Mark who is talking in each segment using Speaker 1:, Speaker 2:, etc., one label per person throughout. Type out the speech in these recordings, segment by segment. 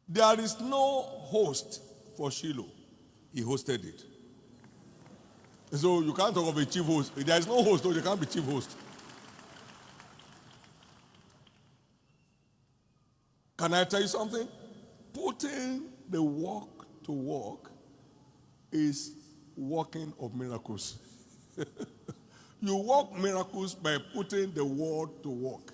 Speaker 1: There is no host for Shiloh. He hosted it. So you can't talk of a chief host. There is no host, so you can't be chief host. Can I tell you something? Putting the work to work is working of miracles. You work miracles by putting the word to work.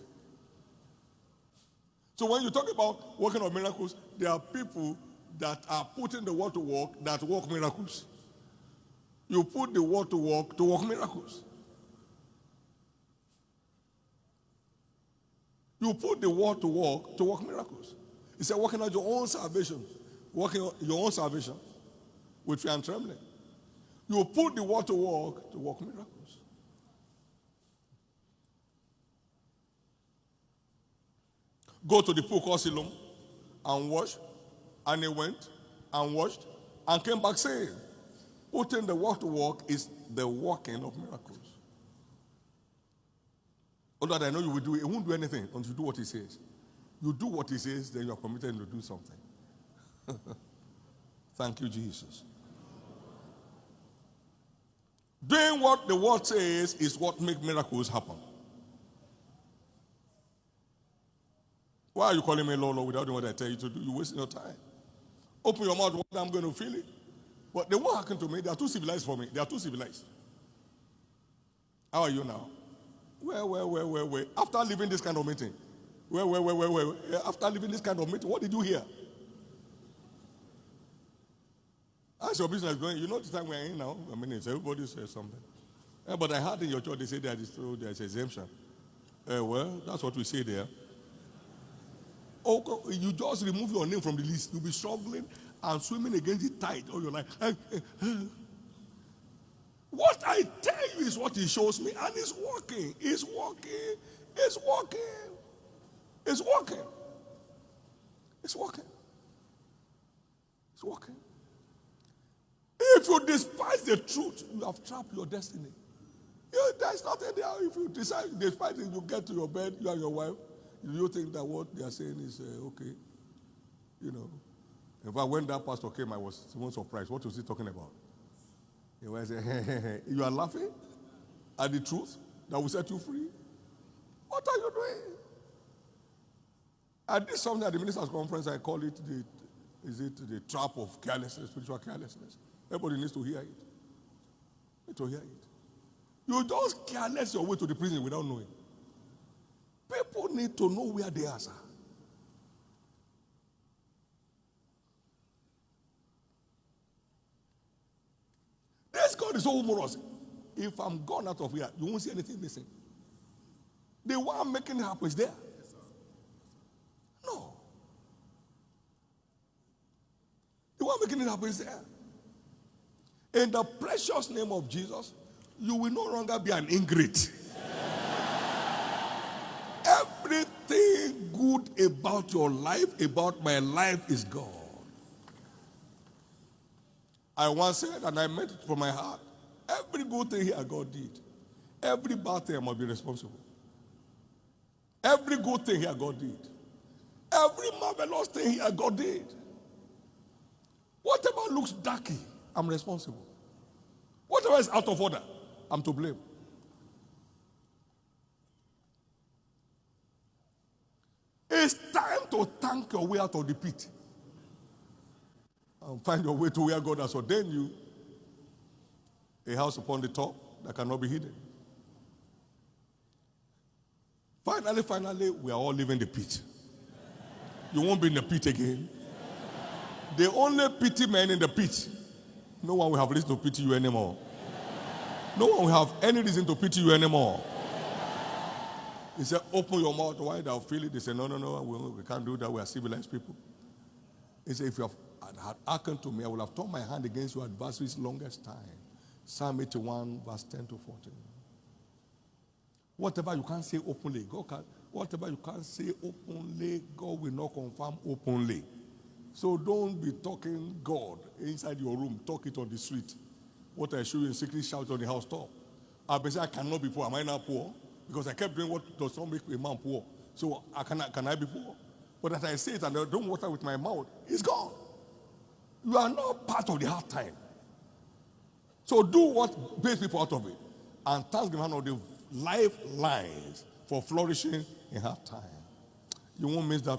Speaker 1: So when you talk about working of miracles, there are people that are putting the word to work that work miracles. You put the word to work miracles. You put the word to work miracles. It's like working out your own salvation. Working out your own salvation with fear and trembling. You put the word to work miracles. Go to the pool called Shiloh and wash. And he went and washed and came back saying, putting the word to work is the working of miracles. Although I know you will do it, he won't do anything until you do what he says. You do what he says, then you are permitted to do something. Thank you, Jesus. Doing what the word says is what makes miracles happen. Why are you calling me Lord without doing what I tell you to do? You're wasting your time. Open your mouth, I'm going to feel it. But they won't happen to me. They are too civilized for me. They are too civilized. How are you now? Well. After leaving this kind of meeting, after leaving this kind of meeting, what did you hear? How's your business going? You know the time we're in now? I mean, everybody says something. But I heard in your church, they say there's exemption. Well, that's what we say there. Oh, you just remove your name from the list. You'll be struggling and swimming against the tide all your life. What I tell you is what he shows me, and it's working. It's working. It's working. It's working. It's working. It's working. If you despise the truth, you have trapped your destiny. There's nothing there. If you decide to despise it, you get to your bed, you and your wife. You think that what they are saying is okay? You know. In fact, when that pastor came, I was so surprised. What was he talking about? He was saying, you are laughing at the truth that will set you free? What are you doing? I did something at the ministers' conference. I call it the trap of carelessness, spiritual carelessness. Everybody needs to hear it. Need to hear it. You just careless your way to the prison without knowing. People need to know where they are, sir. This God is so humorous. If I'm gone out of here, you won't see anything missing. The one making it happen is there. No. The one making it happen is there. In the precious name of Jesus, you will no longer be an ingrate. Everything good about your life, about my life, is God. I once said, and I meant it from my heart, every good thing here God did. Every bad thing I must be responsible. Every good thing here God did. Every marvelous thing here God did. Whatever looks darky, I'm responsible. Whatever is out of order, I'm to blame. It's time to thank your way out of the pit and find your way to where God has ordained you. A house upon the top that cannot be hidden. Finally, we are all leaving the pit. You won't be in the pit again. The only pity man in the pit, no one will have reason to pity you anymore. No one will have any reason to pity you anymore. He said, open your mouth wide, I'll feel it. They said, no, we can't do that. We are civilized people. He said, if you had hearkened to me, I would have turned my hand against your adversaries longest time. Psalm 81, verse 10 to 14. Whatever you can't say openly, whatever you can't say openly, God will not confirm openly. So don't be talking God inside your room. Talk it on the street. What I show you in secret, shout on the housetop. I've been saying, I cannot be poor. Am I not poor? Because I kept doing what does not make a man poor. So can I be poor? But that I say it and I don't water with my mouth, it's gone. You are not part of the hard time. So do what brings people out of it. And thank the man of the lifelines for flourishing in hard time. You won't miss that.